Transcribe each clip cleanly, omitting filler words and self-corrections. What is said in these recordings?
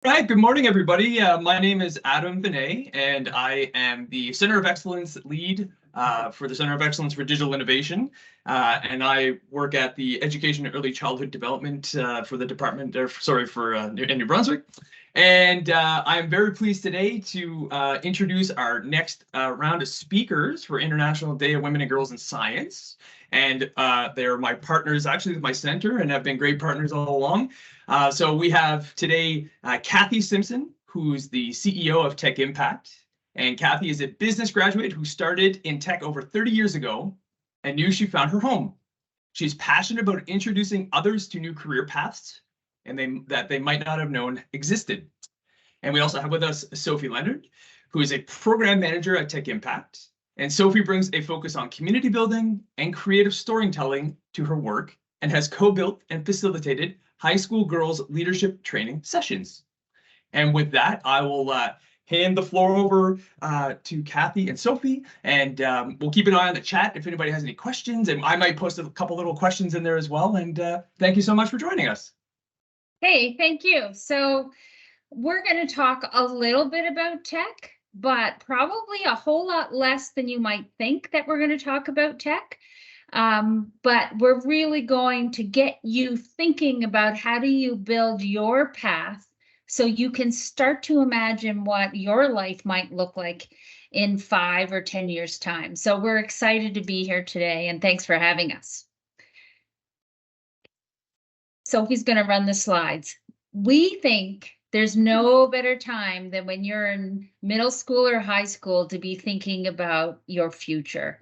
Right, good morning, everybody. My name is Adam Vinay, and I am the Center of Excellence lead for the Center of Excellence for Digital Innovation. And I work at the Education and Early Childhood Development for the department, in New Brunswick. And I am very pleased today to introduce our next round of speakers for International Day of Women and Girls in Science. And they're my partners, actually, with my center, and have been great partners all along. So we have today Cathy Simpson, who's the CEO of TechImpact. And Cathy is a business graduate who started in tech over 30 years ago and knew she found her home. She's passionate about introducing others to new career paths that they might not have known existed. And we also have with us Sophie Leonard, who is a program manager at TechImpact. And Sophie brings a focus on community building and creative storytelling to her work and has co-built and facilitated high school girls leadership training sessions. And with that, I will hand the floor over to Cathy and Sophie, and we'll keep an eye on the chat if anybody has any questions, and I might post a couple little questions in there as well. And thank you so much for joining us. Hey, thank you. So we're going to talk a little bit about tech, but probably a whole lot less than you might think that we're going to talk about tech. But we're really going to get you thinking about how do you build your path so you can start to imagine what your life might look like in 5 or 10 years' time. So we're excited to be here today, and thanks for having us. Sophie's going to run the slides. We think there's no better time than when you're in middle school or high school to be thinking about your future.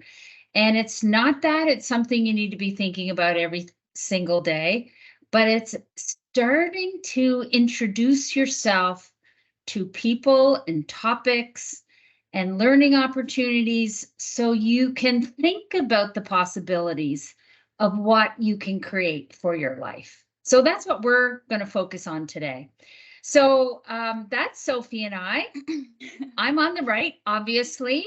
And it's not that it's something you need to be thinking about every single day, but it's starting to introduce yourself to people and topics and learning opportunities so you can think about the possibilities of what you can create for your life. So that's what we're going to focus on today. So that's Sophie and I. I'm on the right, obviously.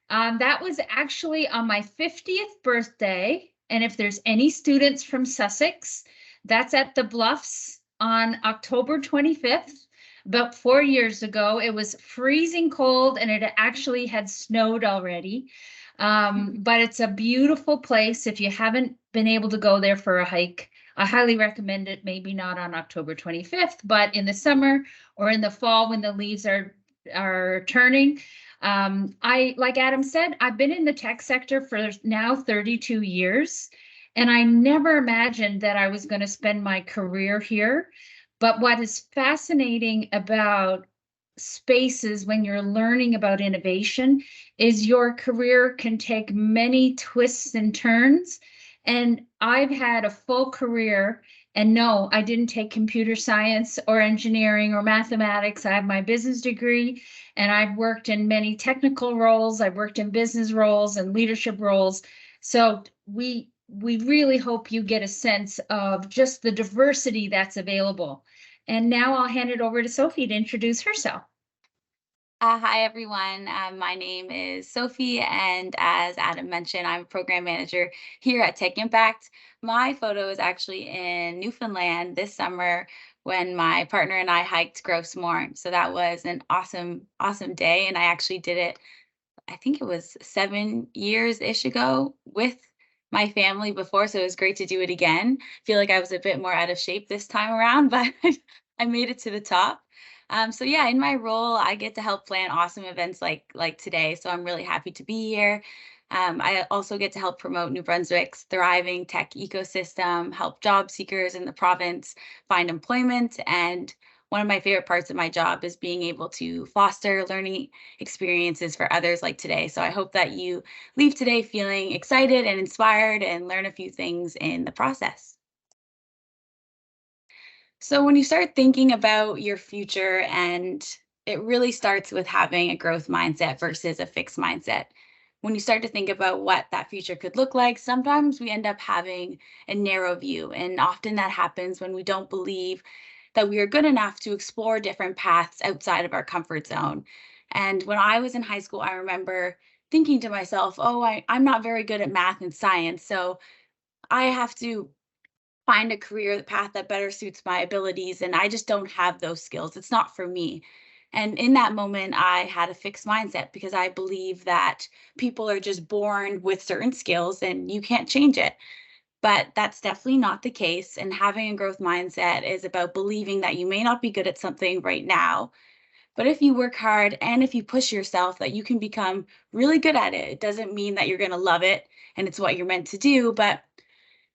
That was actually on my 50th birthday. And if there's any students from Sussex, that's at the Bluffs on October 25th. About 4 years ago, it was freezing cold and it actually had snowed already. But it's a beautiful place. If you haven't been able to go there for a hike, I highly recommend it. Maybe not on October 25th, but in the summer or in the fall when the leaves are turning. Like Adam said, I've been in the tech sector for now 32 years, and I never imagined that I was going to spend my career here. But what is fascinating about spaces when you're learning about innovation is your career can take many twists and turns. And I've had a full career, and no, I didn't take computer science or engineering or mathematics. I have my business degree, and I've worked in many technical roles. I've worked in business roles and leadership roles. So we really hope you get a sense of just the diversity that's available. And now I'll hand it over to Sophie to introduce herself. Hi, everyone. My name is Sophie, and as Adam mentioned, I'm a program manager here at TechImpact. My photo is actually in Newfoundland this summer when my partner and I hiked Grouse Moor. So that was an awesome, awesome day, and I actually did it, I think it was 7 years-ish ago with my family before, so it was great to do it again. I feel like I was a bit more out of shape this time around, but I made it to the top. So yeah, in my role, I get to help plan awesome events like today. So I'm really happy to be here. I also get to help promote New Brunswick's thriving tech ecosystem, help job seekers in the province find employment. And one of my favorite parts of my job is being able to foster learning experiences for others like today. So I hope that you leave today feeling excited and inspired and learn a few things in the process. So when you start thinking about your future, and it really starts with having a growth mindset versus a fixed mindset. When you start to think about what that future could look like, sometimes we end up having a narrow view. And often that happens when we don't believe that we are good enough to explore different paths outside of our comfort zone. And when I was in high school, I remember thinking to myself, oh, I'm not very good at math and science, so I have to find a career path that better suits my abilities, and I just don't have those skills. It's not for me. And in that moment, I had a fixed mindset because I believe that people are just born with certain skills and you can't change it. But that's definitely not the case. And having a growth mindset is about believing that you may not be good at something right now, but if you work hard and if you push yourself, that you can become really good at it. It doesn't mean that you're going to love it and it's what you're meant to do, but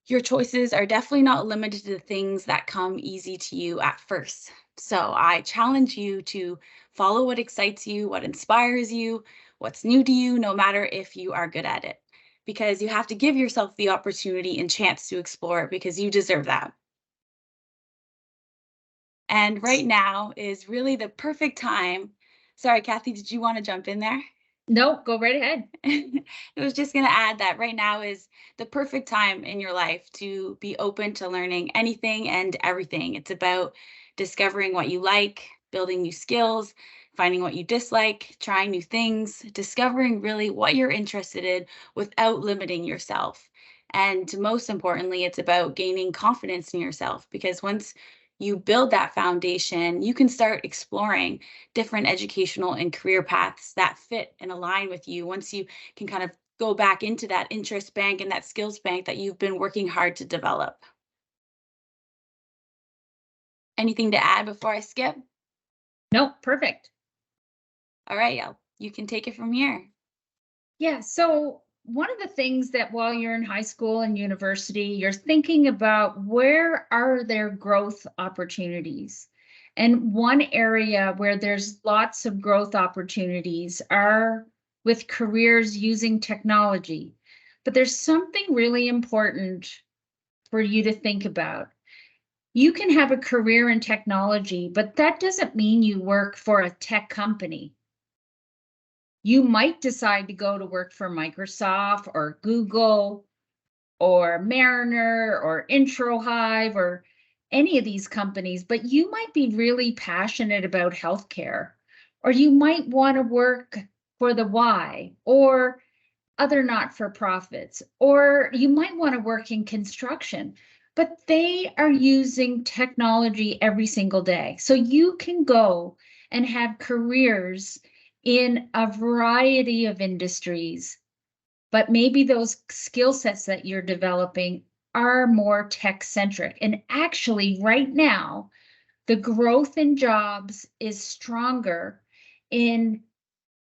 your choices are definitely not limited to the things that come easy to you at first. So I challenge you to follow what excites you, what inspires you, what's new to you, no matter if you are good at it, because you have to give yourself the opportunity and chance to explore it because you deserve that. And right now is really the perfect time. Sorry, Cathy, did you want to jump in there? No, go right ahead. I was just going to add that right now is the perfect time in your life to be open to learning anything and everything. It's about discovering what you like, building new skills, finding what you dislike, trying new things, discovering really what you're interested in without limiting yourself. And most importantly, it's about gaining confidence in yourself, because once you build that foundation, you can start exploring different educational and career paths that fit and align with you once you can kind of go back into that interest bank and that skills bank that you've been working hard to develop. Anything to add before I skip? No, perfect. All right, you can take it from here. Yeah, so one of the things that while you're in high school and university, you're thinking about where are there growth opportunities? And one area where there's lots of growth opportunities are with careers using technology. But there's something really important for you to think about. You can have a career in technology, but that doesn't mean you work for a tech company. You might decide to go to work for Microsoft or Google or Mariner or IntroHive or any of these companies, but you might be really passionate about healthcare, or you might want to work for the Y or other not-for-profits, or you might want to work in construction, but they are using technology every single day. So you can go and have careers in a variety of industries, but maybe those skill sets that you're developing are more tech-centric. And actually, right now, the growth in jobs is stronger in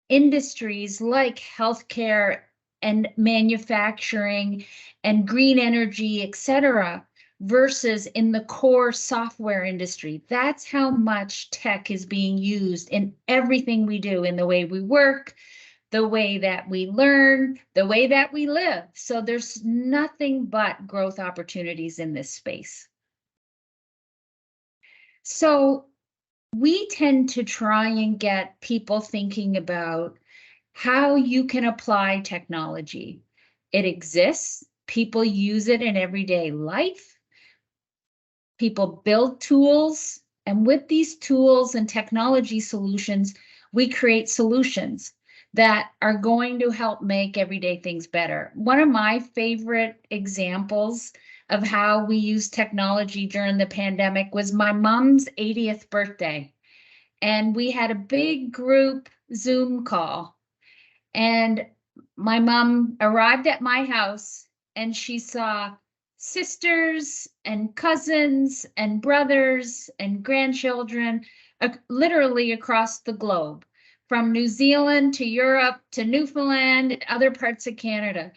industries like healthcare and manufacturing and green energy, et cetera, versus in the core software industry. That's how much tech is being used in everything we do, in the way we work, the way that we learn, the way that we live. So there's nothing but growth opportunities in this space. So we tend to try and get people thinking about how you can apply technology. It exists. People use it in everyday life. People build tools. And with these tools and technology solutions, we create solutions that are going to help make everyday things better. One of my favorite examples of how we used technology during the pandemic was my mom's 80th birthday. And we had a big group Zoom call. And my mom arrived at my house and she saw sisters and cousins and brothers and grandchildren literally across the globe, from New Zealand to Europe to Newfoundland and other parts of Canada.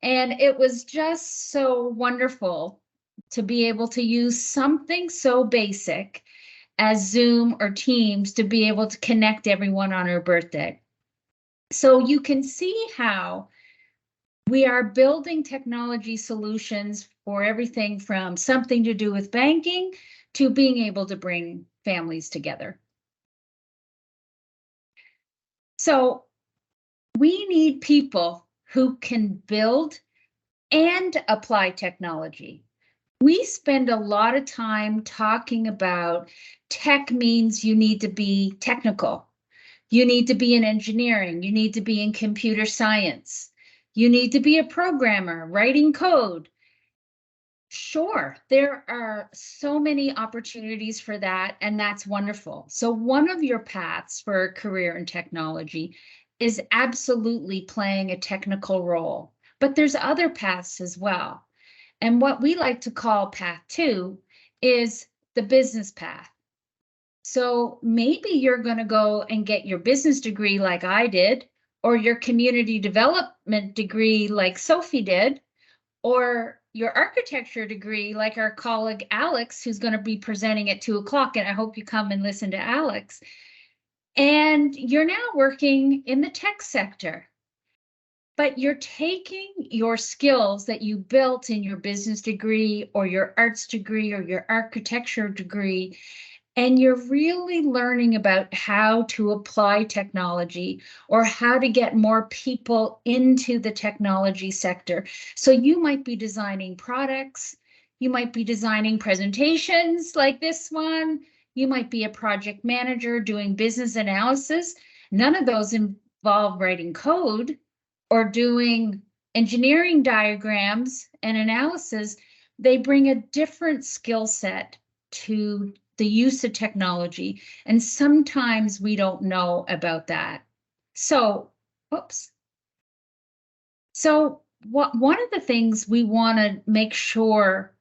And it was just so wonderful to be able to use something so basic as Zoom or Teams to be able to connect everyone on her birthday. So you can see how we are building technology solutions for everything from something to do with banking to being able to bring families together. So we need people who can build and apply technology. We spend a lot of time talking about tech means you need to be technical. You need to be in engineering. You need to be in computer science. You need to be a programmer writing code. Sure, there are so many opportunities for that, and that's wonderful. So one of your paths for a career in technology is absolutely playing a technical role, but there's other paths as well. And what we like to call path two is the business path. So maybe you're going to go and get your business degree like I did, or your community development degree like Sophie did, or your architecture degree like our colleague Alex, who's going to be presenting at 2:00. And I hope you come and listen to Alex. And you're now working in the tech sector. But you're taking your skills that you built in your business degree or your arts degree or your architecture degree, and you're really learning about how to apply technology or how to get more people into the technology sector. So you might be designing products, you might be designing presentations like this one, you might be a project manager doing business analysis. None of those involve writing code or doing engineering diagrams and analysis. They bring a different skill set to the use of technology, and sometimes we don't know about that. So, oops. So one of the things we want to make sure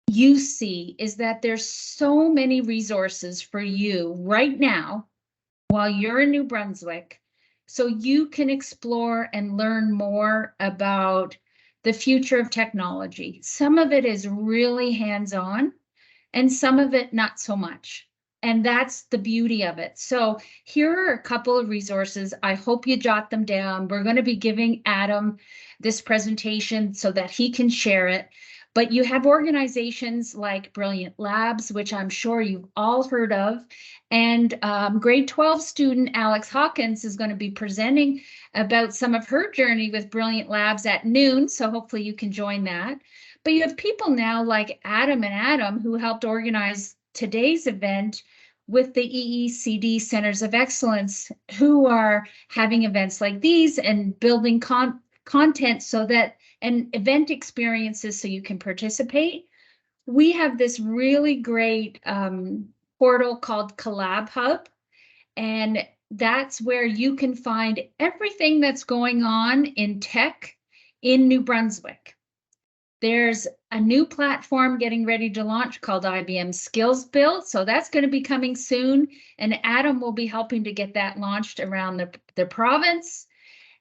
you see is that there's so many resources for you right now while you're in New Brunswick, so you can explore and learn more about the future of technology. Some of it is really hands-on, and some of it not so much. And that's the beauty of it. So here are a couple of resources. I hope you jot them down. We're going to be giving Adam this presentation so that he can share it. But you have organizations like Brilliant Labs, which I'm sure you've all heard of. And grade 12 student Alex Hawkins is going to be presenting about some of her journey with Brilliant Labs at noon. So hopefully you can join that. But you have people now like Adam and Adam who helped organize today's event with the EECD Centers of Excellence, who are having events like these and building content so that, and event experiences so you can participate. We have this really great portal called Collab Hub, and that's where you can find everything that's going on in tech in New Brunswick. There's a new platform getting ready to launch called IBM Skills Build. So that's going to be coming soon. And Adam will be helping to get that launched around the province.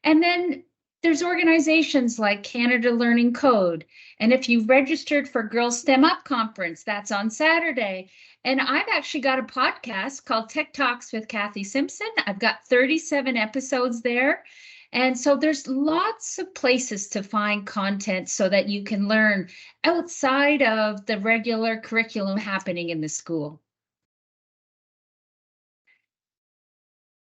And then there's organizations like Canada Learning Code. And if you registered for Girls STEM Up Conference, that's on Saturday. And I've actually got a podcast called Tech Talks with Cathy Simpson. I've got 37 episodes there. And so there's lots of places to find content so that you can learn outside of the regular curriculum happening in the school.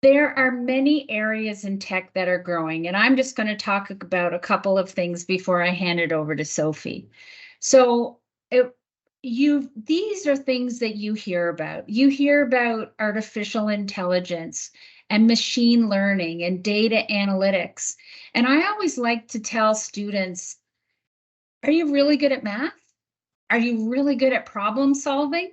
There are many areas in tech that are growing, and I'm just going to talk about a couple of things before I hand it over to Sophie. So these are things that you hear about. You hear about artificial intelligence and machine learning and data analytics. And I always like to tell students, are you really good at math? Are you really good at problem solving?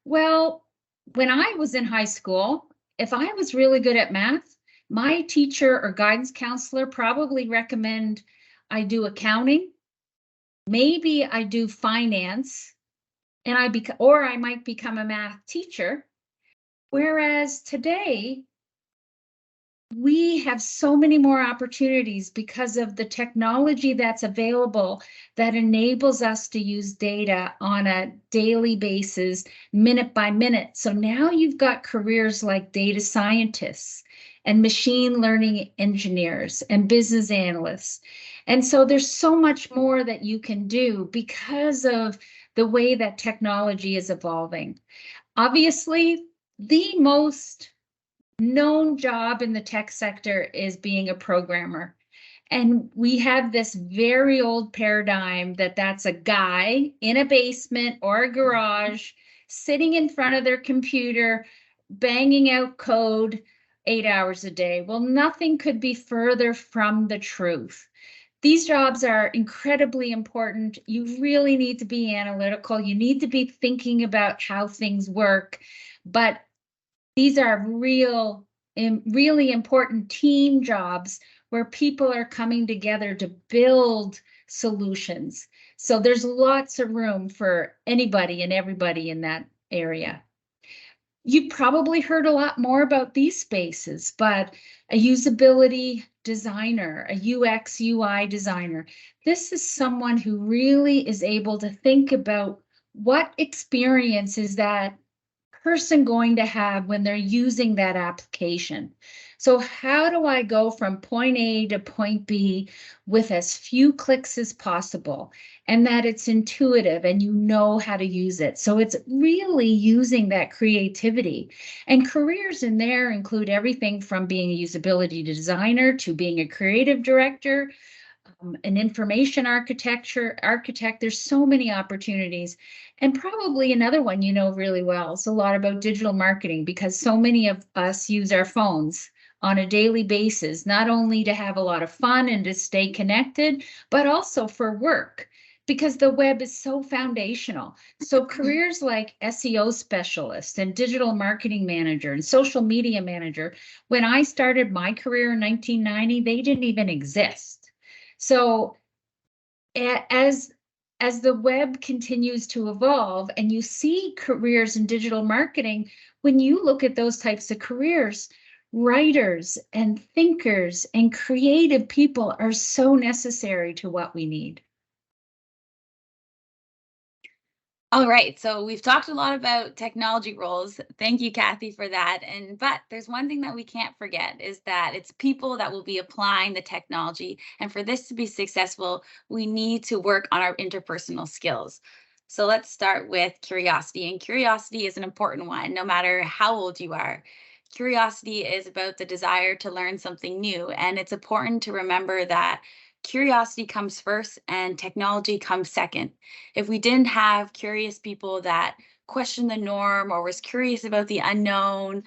Well, when I was in high school, if I was really good at math, my teacher or guidance counselor probably recommend I do accounting. Maybe I do finance, and I might become a math teacher. Whereas today, we have so many more opportunities because of the technology that's available that enables us to use data on a daily basis, minute by minute. So now you've got careers like data scientists and machine learning engineers and business analysts. And so there's so much more that you can do because of the way that technology is evolving. Obviously, the most known job in the tech sector is being a programmer. And we have this very old paradigm that that's a guy in a basement or a garage sitting in front of their computer, banging out code 8 hours a day. Well, nothing could be further from the truth. These jobs are incredibly important. You really need to be analytical. You need to be thinking about how things work, but these are really important team jobs where people are coming together to build solutions. So there's lots of room for anybody and everybody in that area. You've probably heard a lot more about these spaces, but a usability designer, a UX UI designer, this is someone who really is able to think about what experience is that person going to have when they're using that application. So how do I go from point A to point B with as few clicks as possible, and that it's intuitive and you know how to use it? So it's really using that creativity. And careers in there include everything from being a usability designer to being a creative director, an information architect. There's so many opportunities. And probably another one you know really well is a lot about digital marketing, because so many of us use our phones on a daily basis, not only to have a lot of fun and to stay connected, but also for work, because the web is so foundational. So careers like SEO specialist and digital marketing manager and social media manager, when I started my career in 1990, they didn't even exist. So as the web continues to evolve and you see careers in digital marketing, when you look at those types of careers, writers and thinkers and creative people are so necessary to what we need. All right, so we've talked a lot about technology roles. Thank you, Cathy, for that. But there's one thing that we can't forget is that it's people that will be applying the technology. And for this to be successful, we need to work on our interpersonal skills. So let's start with curiosity. And curiosity is an important one, no matter how old you are. Curiosity is about the desire to learn something new. And it's important to remember that curiosity comes first and technology comes second. If we didn't have curious people that questioned the norm or was curious about the unknown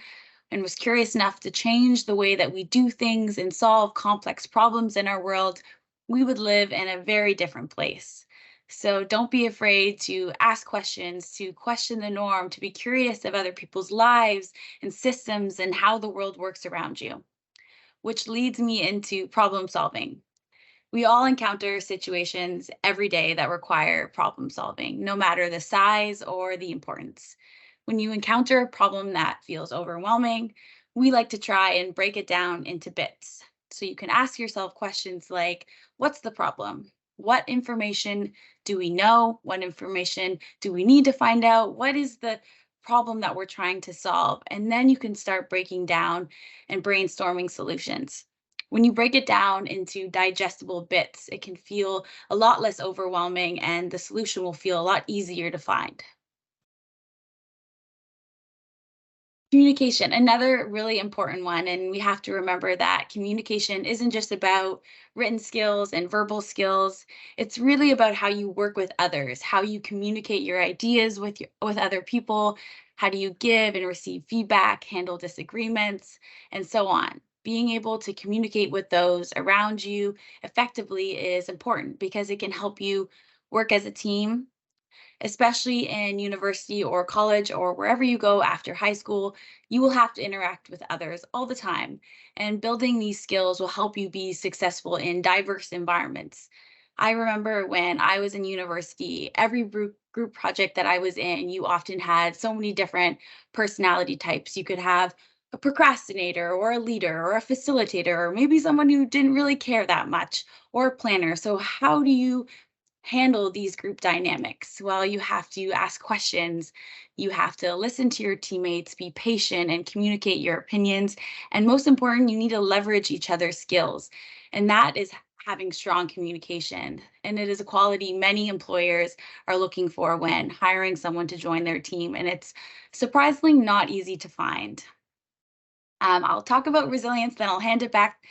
and was curious enough to change the way that we do things and solve complex problems in our world, we would live in a very different place. So don't be afraid to ask questions, to question the norm, to be curious of other people's lives and systems and how the world works around you, which leads me into problem solving. We all encounter situations every day that require problem solving, no matter the size or the importance. When you encounter a problem that feels overwhelming, we like to try and break it down into bits. So you can ask yourself questions like, what's the problem? What information do we know? What information do we need to find out? What is the problem that we're trying to solve? And then you can start breaking down and brainstorming solutions. When you break it down into digestible bits, it can feel a lot less overwhelming and the solution will feel a lot easier to find. Communication, another really important one. And we have to remember that communication isn't just about written skills and verbal skills. It's really about how you work with others, how you communicate your ideas with other people, how do you give and receive feedback, handle disagreements, and so on. Being able to communicate with those around you effectively is important because it can help you work as a team, especially in university or college or wherever you go after high school. You will have to interact with others all the time. And building these skills will help you be successful in diverse environments. I remember when I was in university, every group project that I was in, you often had so many different personality types. You could have a procrastinator or a leader or a facilitator, or maybe someone who didn't really care that much, or a planner. So how do you handle these group dynamics? Well, you have to ask questions. You have to listen to your teammates, be patient, and communicate your opinions. And most important, you need to leverage each other's skills. And that is having strong communication. And it is a quality many employers are looking for when hiring someone to join their team. And it's surprisingly not easy to find. I'll talk about resilience, then I'll hand it back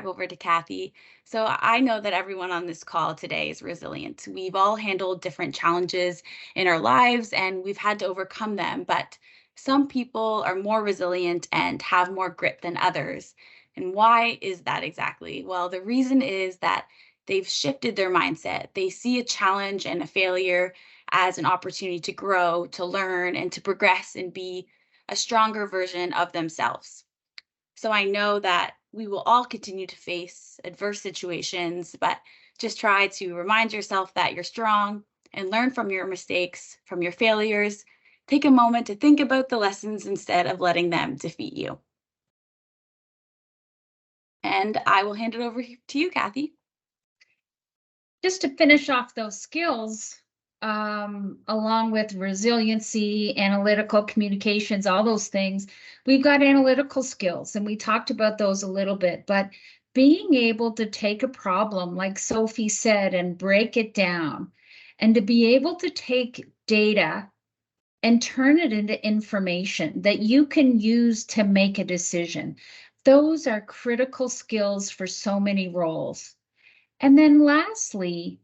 over to Cathy. So I know that everyone on this call today is resilient. We've all handled different challenges in our lives and we've had to overcome them, but some people are more resilient and have more grit than others. And why is that exactly? Well, the reason is that They've shifted their mindset. They see a challenge and a failure as an opportunity to grow, to learn, and to progress and be a stronger version of themselves. So I know that we will all continue to face adverse situations, but just try to remind yourself that you're strong and learn from your mistakes, from your failures. Take a moment to think about the lessons instead of letting them defeat you. And I will hand it over to you, Cathy. Just to finish off those skills, along with resiliency, analytical communications, all those things, we've got analytical skills, and we talked about those a little bit, but being able to take a problem, like Sophie said, and break it down, and to be able to take data and turn it into information that you can use to make a decision. Those are critical skills for so many roles. And then lastly,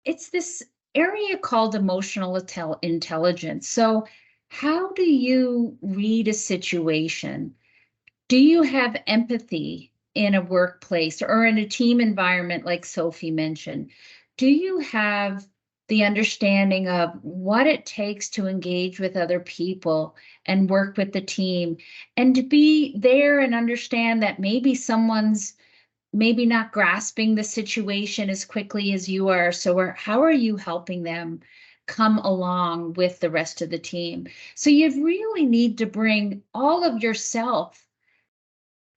it's this area called emotional intelligence. So how do you read a situation? Do you have empathy in a workplace or in a team environment like Sophie mentioned? Do you have the understanding of what it takes to engage with other people and work with the team, and to be there and understand that maybe someone's maybe not grasping the situation as quickly as you are. So how are you helping them come along with the rest of the team? So you really need to bring all of yourself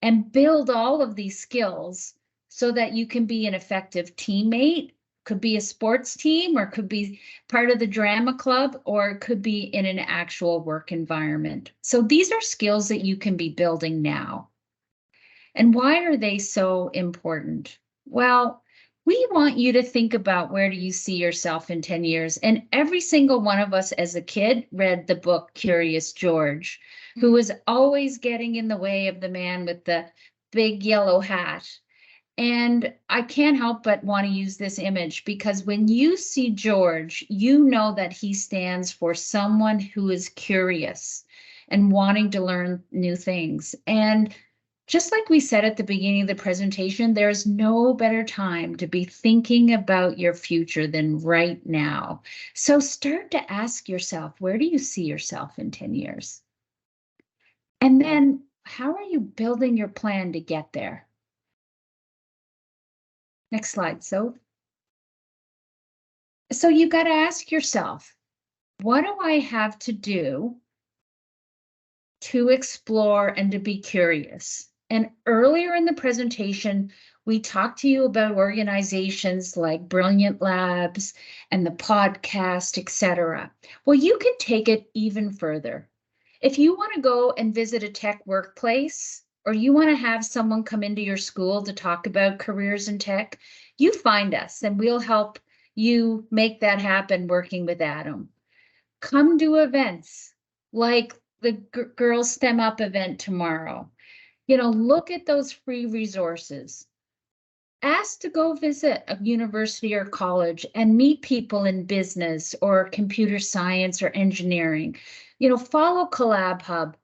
and build all of these skills so that you can be an effective teammate. Could be a sports team, or could be part of the drama club, or it could be in an actual work environment. So these are skills that you can be building now. And why are they so important? Well, we want you to think about, where do you see yourself in 10 years? And every single one of us as a kid read the book Curious George, who was always getting in the way of the man with the big yellow hat. And I can't help but want to use this image, because when you see George, you know that he stands for someone who is curious and wanting to learn new things. And just like we said at the beginning of the presentation, there's no better time to be thinking about your future than right now. So start to ask yourself, where do you see yourself in 10 years? And then how are you building your plan to get there? Next slide, So you got to ask yourself, what do I have to do to explore and to be curious? And earlier in the presentation, we talked to you about organizations like Brilliant Labs and the podcast, etc. Well, you can take it even further. If you want to go and visit a tech workplace, or you want to have someone come into your school to talk about careers in tech, you find us and we'll help you make that happen working with Adam. Come to events like the Girls STEM Up event tomorrow. Look at those free resources. Ask to go visit a university or college and meet people in business or computer science or engineering. Follow Collab Hub.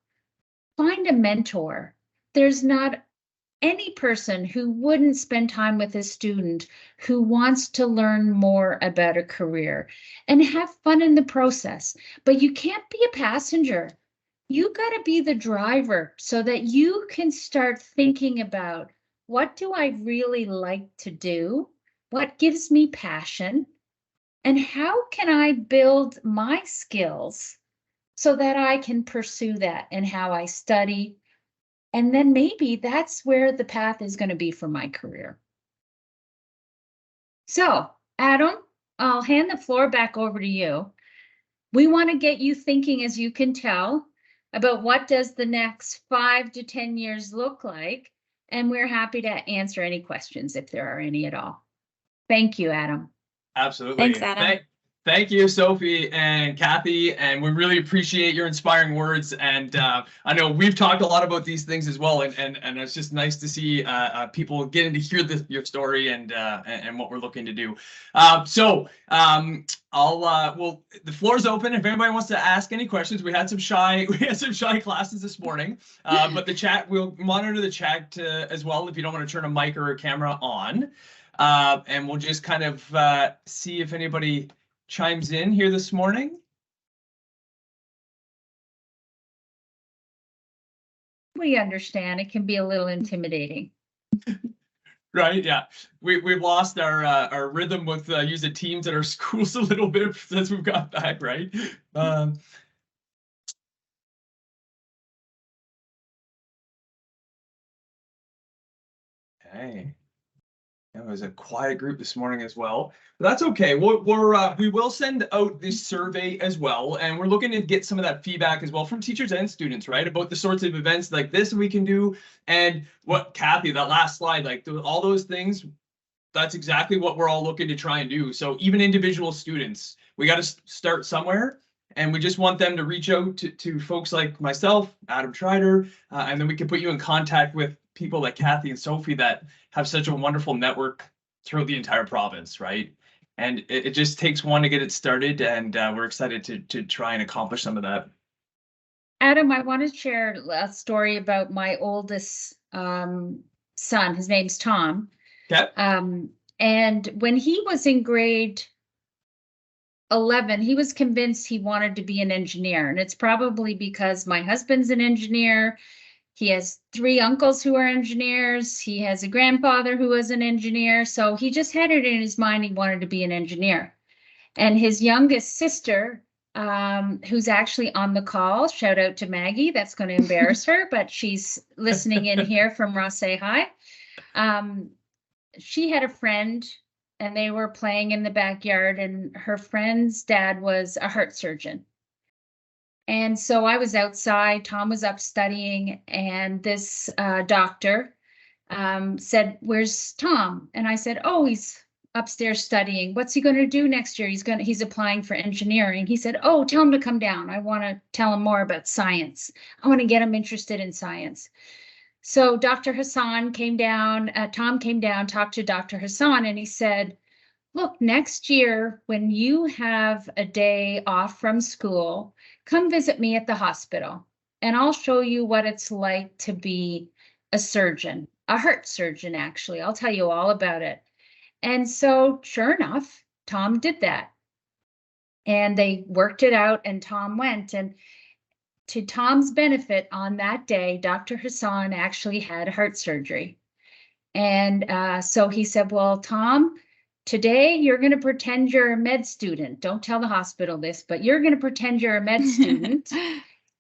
Find a mentor. There's not any person who wouldn't spend time with a student who wants to learn more about a career and have fun in the process. But you can't be a passenger. You got to be the driver so that you can start thinking about, what do I really like to do? What gives me passion? And how can I build my skills so that I can pursue that in how I study? And then maybe that's where the path is going to be for my career. So, Adam, I'll hand the floor back over to you. We want to get you thinking, as you can tell, about what does the next 5 to 10 years look like, and we're happy to answer any questions if there are any at all. Thank you, Adam. Absolutely. Thanks, Adam. Thank you, Sophie and Cathy, and we really appreciate your inspiring words. And I know we've talked a lot about these things as well, and it's just nice to see people getting to hear your story and what we're looking to do. Well, the floor is open. If anybody wants to ask any questions, we had some shy classes this morning, but we'll monitor the chat as well if you don't want to turn a mic or a camera on. and we'll just kind of see if anybody chimes in here this morning. We understand it can be a little intimidating. Right, yeah. We've lost our rhythm with using Teams at our schools a little bit since we've got back, right? Okay. It was a quiet group this morning as well. But that's okay. We will send out this survey as well, and we're looking to get some of that feedback as well from teachers and students, right, about the sorts of events like this we can do. And what Cathy, that last slide, like all those things, that's exactly what we're all looking to try and do. So even individual students, we got to start somewhere, and we just want them to reach out to folks like myself, Adam Trider, and then we can put you in contact with people like Cathy and Sophie that have such a wonderful network throughout the entire province, right? And it just takes one to get it started, and we're excited to try and accomplish some of that. Adam, I want to share a story about my oldest son. His name's Tom. Okay. And when he was in grade 11, he was convinced he wanted to be an engineer. And it's probably because my husband's an engineer. He has 3 uncles who are engineers. He has a grandfather who was an engineer. So he just had it in his mind he wanted to be an engineer. And his youngest sister, who's actually on the call, shout out to Maggie, that's going to embarrass her, but she's listening in here from Ross Say Hi. She had a friend and they were playing in the backyard, and her friend's dad was a heart surgeon. And so I was outside, Tom was up studying, and this doctor said, "Where's Tom?" And I said, "Oh, he's upstairs studying. What's he going to do next year? He's applying for engineering." He said, "Oh, tell him to come down. I want to tell him more about science. I want to get him interested in science." So Dr. Hassan came down, Tom came down, talked to Dr. Hassan, and he said, "Look, next year, when you have a day off from school, come visit me at the hospital, and I'll show you what it's like to be a surgeon, a heart surgeon, actually. I'll tell you all about it." And so, sure enough, Tom did that. And they worked it out, and Tom went. And to Tom's benefit, on that day, Dr. Hassan actually had heart surgery. And so he said, "Well, Tom, today you're going to pretend you're a med student. Don't tell the hospital this, but you're going to pretend you're a med student,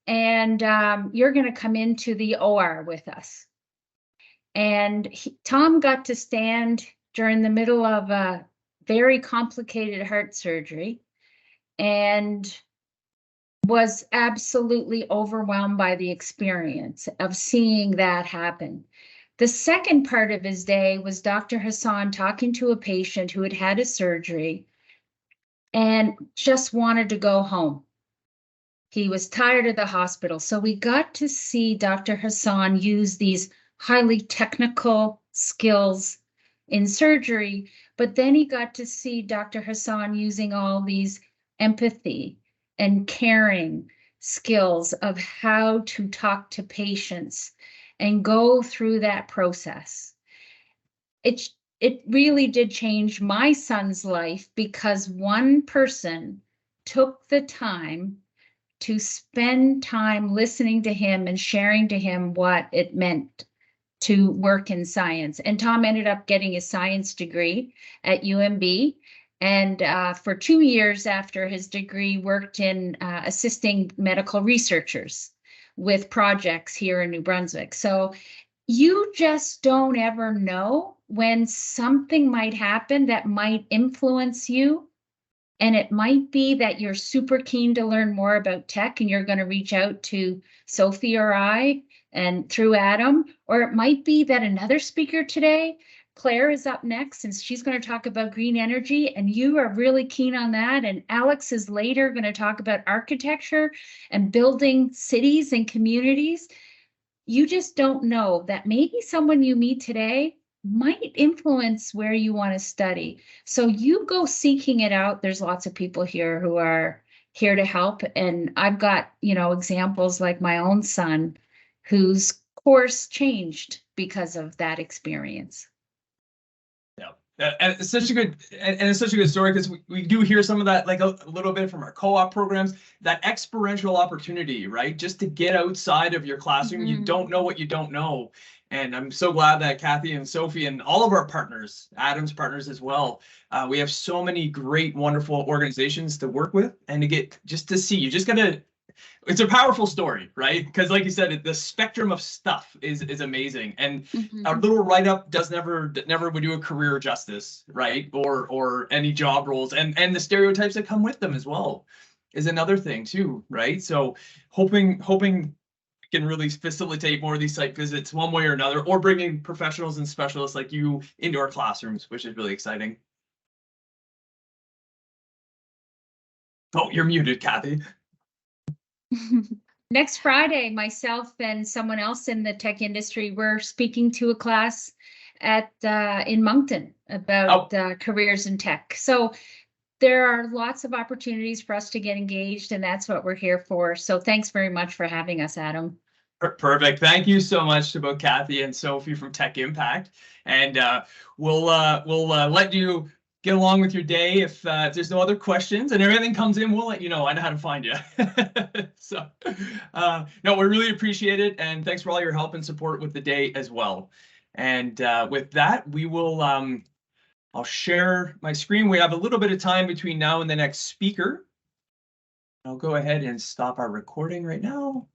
and you're going to come into the OR with us." And Tom got to stand during the middle of a very complicated heart surgery and was absolutely overwhelmed by the experience of seeing that happen. The second part of his day was Dr. Hassan talking to a patient who had had a surgery and just wanted to go home. He was tired of the hospital. So we got to see Dr. Hassan use these highly technical skills in surgery, but then he got to see Dr. Hassan using all these empathy and caring skills of how to talk to patients and go through that process. It really did change my son's life, because one person took the time to spend time listening to him and sharing to him what it meant to work in science. And Tom ended up getting his science degree at UMB. And for 2 years after his degree, worked in assisting medical researchers with projects here in New Brunswick. So you just don't ever know when something might happen that might influence you. And it might be that you're super keen to learn more about tech and you're going to reach out to Sophie or I and through Adam, or it might be that another speaker today, Claire, is up next and she's going to talk about green energy and you are really keen on that. And Alex is later going to talk about architecture and building cities and communities. You just don't know that maybe someone you meet today might influence where you want to study. So you go seeking it out. There's lots of people here who are here to help. And I've got, examples like my own son, whose course changed because of that experience. Yeah, And it's such a good and it's such a good story because we do hear some of that like a little bit from our co-op programs, that experiential opportunity, right? Just to get outside of your classroom. You don't know what you don't know. And I'm so glad that Cathy and Sophie and all of our partners, Adam's partners as well, we have so many great, wonderful organizations to work with and to get just to see. You just gotta. It's a powerful story, right? Because like you said, the spectrum of stuff is amazing, and a little write-up does never would do a career justice, right? Or any job roles, and the stereotypes that come with them as well is another thing too, right? So hoping we can really facilitate more of these site visits one way or another, or bringing professionals and specialists like you into our classrooms, which is really exciting. Oh, you're muted, Cathy. Next Friday, myself and someone else in the tech industry, we're speaking to a class at in Moncton about careers in tech. So there are lots of opportunities for us to get engaged, and that's what we're here for. So thanks very much for having us, Adam. Perfect. Thank you so much to both Cathy and Sophie from TechImpact. And we'll let you get along with your day. If there's no other questions and everything comes in, we'll let you know. I know how to find you. So no, we really appreciate it. And thanks for all your help and support with the day as well. And with that, we will I'll share my screen. We have a little bit of time between now and the next speaker. I'll go ahead and stop our recording right now.